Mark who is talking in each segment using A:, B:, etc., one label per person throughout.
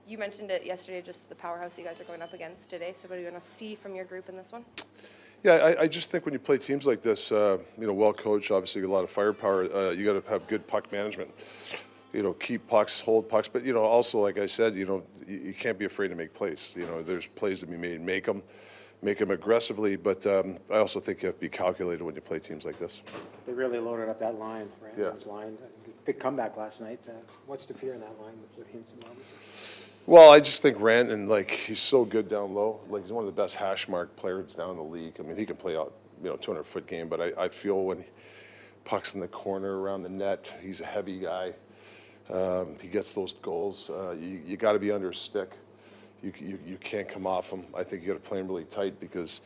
A: You mentioned it yesterday, just the powerhouse you guys are going up against today. So what do you want to see from your group in this one?
B: Yeah, I just think when you play teams like this, well coached, obviously a lot of firepower, you got to have good puck management. Keep pucks, hold pucks, but also like I said, you can't be afraid to make plays. There's plays to be made, make them aggressively, but I also think you have to be calculated when you play teams like this.
C: They really loaded up that line, Randall's
B: Yeah.
C: line. Big comeback last night. What's the fear in that line with Hughes and Robertson?
B: Well, I just think Ranton, he's so good down low. He's one of the best hash mark players down in the league. I mean, he can play out, 200-foot game, but I feel when puck's in the corner around the net, he's a heavy guy. He gets those goals. You got to be under his stick. You can't come off him. I think you got to play him really tight because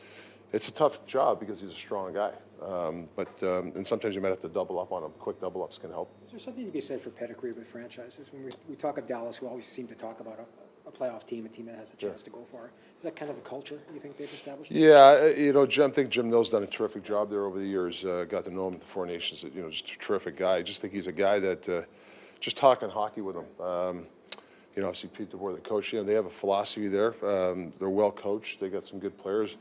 B: it's a tough job because he's a strong guy. And sometimes you might have to double up on him. Quick double ups can help.
C: Is there something to be said for pedigree with franchises? When we talk of Dallas, we always seem to talk about a playoff team, a team that has a chance to go far. Is that kind of the culture you think they've established?
B: Yeah, I think Jim Nill's done a terrific job there over the years. Got to know him at the Four Nations. Just a terrific guy. I just think he's a guy that, just talking hockey with him. Obviously Pete DeBoer, the coach. They have a philosophy there. They're well coached. They got some good players.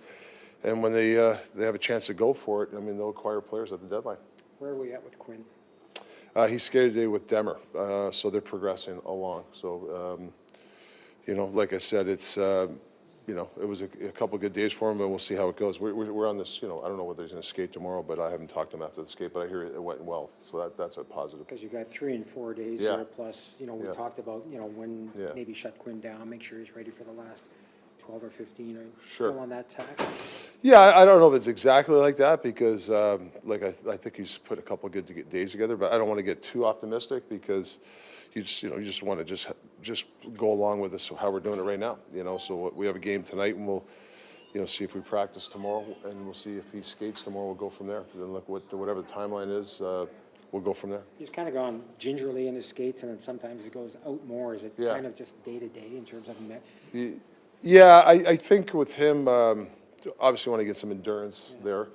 B: And when they have a chance to go for it, they'll acquire players at the deadline.
C: Where are we at with Quinn?
B: He skated today with Demmer, so they're progressing along. So, like I said, it's, it was a couple good days for him, but we'll see how it goes. We're on this, I don't know whether he's going to skate tomorrow, but I haven't talked to him after the skate, but I hear it went well. So that's a positive.
C: Because you got 3 and 4 days
B: Yeah.
C: here, plus, we talked about, when maybe shut Quinn down, make sure he's ready for the last 12 or 15. Are you still on that tack?
B: Yeah, I don't know if it's exactly like that because, I think he's put a couple good days together, but I don't want to get too optimistic because you just want to just go along with this how we're doing it right now. So we have a game tonight, and we'll, see if we practice tomorrow, and we'll see if he skates tomorrow. We'll go from there. Then look whatever the timeline is. We'll go from there.
C: He's kind of gone gingerly in his skates, and then sometimes it goes out more. Is it kind of just day to day in terms of?
B: Yeah, I think with him, obviously want to get some endurance there.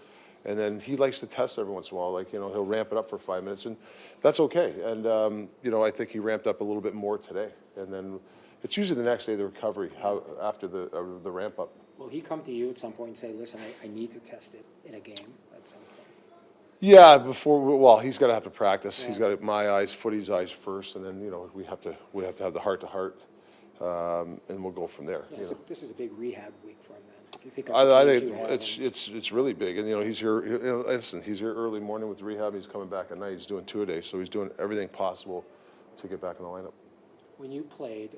B: And then he likes to test every once in a while. He'll ramp it up for 5 minutes, and that's okay. And, I think he ramped up a little bit more today. And then it's usually the next day, the recovery, after the ramp up.
C: Will he come to you at some point and say, listen, I need to test it in a game at some point?
B: Yeah, he's got to have to practice. Yeah. He's got my eyes, Footy's eyes first, and then, we have to have the heart-to-heart. And we'll go from there.
C: Yeah, this is a big rehab week for him then. If you think
B: I think it's really big, and he's here. Listen, he's here early morning with rehab. He's coming back at night. He's doing 2 a day, so he's doing everything possible to get back in the lineup.
C: When you played,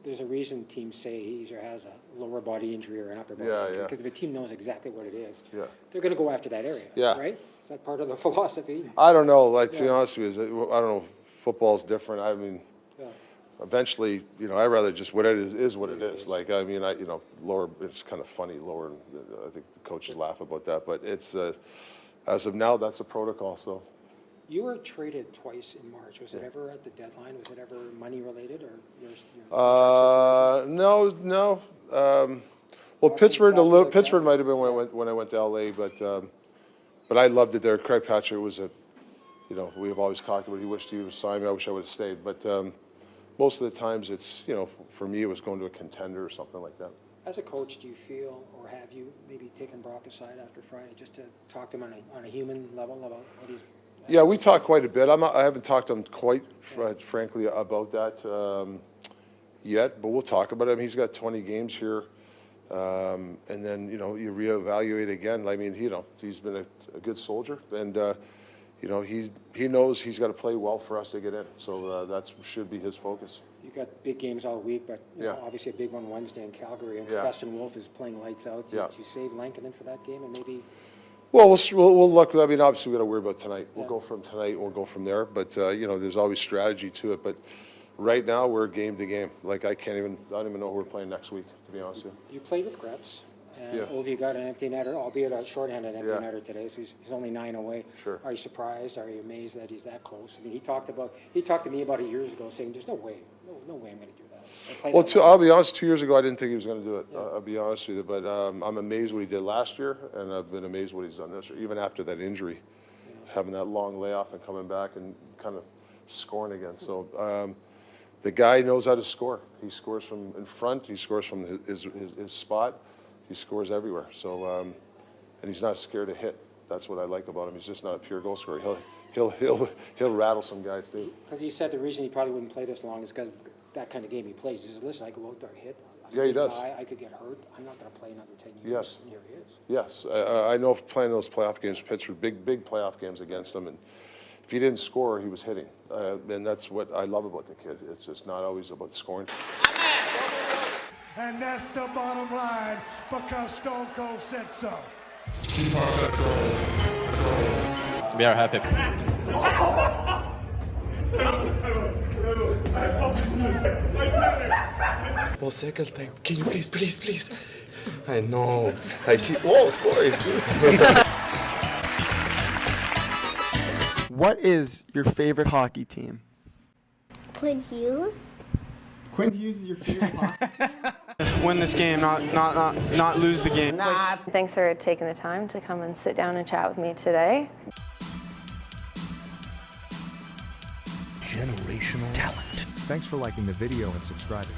C: there's a reason teams say he either has a lower body injury or an upper body injury because if a team knows exactly what it is, they're going to go after that area. Yeah. Right? Is that part of the philosophy?
B: I don't know. To be honest with you, I don't know. Football's different. Eventually, I'd rather just what it is what it is. Lower, it's kind of funny, lower, I think the coaches laugh about that, but it's, as of now, that's the protocol, so.
C: You were traded twice in March. Was it ever at the deadline? Was it ever money related or
B: No. Well, Pittsburgh might have been when I went to LA, but I loved it there. Craig Patrick was we have always talked about, he wished he would sign me. I wish I would have stayed, but, most of the times it's, for me, it was going to a contender or something like that.
C: As a coach, do you feel, or have you maybe taken Brock aside after Friday just to talk to him on a human level about what he's...
B: Yeah, we talked quite a bit. I haven't talked to him quite, frankly, about that yet, but we'll talk about it. He's got 20 games here, and then, you reevaluate again. He's been a good soldier, and... he knows he's got to play well for us to get in. So that should be his focus.
C: You've got big games all week, but obviously a big one Wednesday in Calgary. And Dustin Wolf is playing lights out. Did you save Lankinen for that game and maybe?
B: Well, we'll look. Obviously we got to worry about tonight. We'll go from tonight and we'll go from there. But there's always strategy to it. But right now we're game to game. I don't even know who we're playing next week, to be honest with you.
C: You played with Gretz. And Ovi got an empty netter, albeit a shorthanded empty netter today, so he's only 9 away. Sure. Are you surprised? Are you amazed that he's that close? He talked to me about 8 years ago saying, there's no way I'm going to do that.
B: Well, I'll be honest, 2 years ago I didn't think he was going to do it. I'll be honest with you, but I'm amazed what he did last year, and I've been amazed what he's done this year, even after that injury, having that long layoff and coming back and kind of scoring again. So the guy knows how to score. He scores from in front. He scores from his spot. He scores everywhere. So, and he's not scared to hit. That's what I like about him. He's just not a pure goal scorer. He'll rattle some guys too.
C: Because he said the reason he probably wouldn't play this long is because that kind of game he plays. He says, listen, I go out there, hit.
B: Yeah, he does.
C: I could get hurt. I'm not going to play another 10 years.
B: Yes.
C: And here he is.
B: Yes, I know playing those playoff games, Pittsburgh, big playoff games against him, and if he didn't score, he was hitting, and that's what I love about the kid. It's just not always about scoring.
D: And that's the bottom line, because Stone Cold said so.
E: We are happy.
F: Well, second time. Can you please? I know. I see. Oh, scores.
G: What is your favorite hockey team?
H: Quinn Hughes.
G: Quinn Hughes is your favorite hockey team? Win this game, not lose the game.
A: Thanks for taking the time to come and sit down and chat with me today.
I: Generational talent.
J: Thanks for liking the video and subscribing.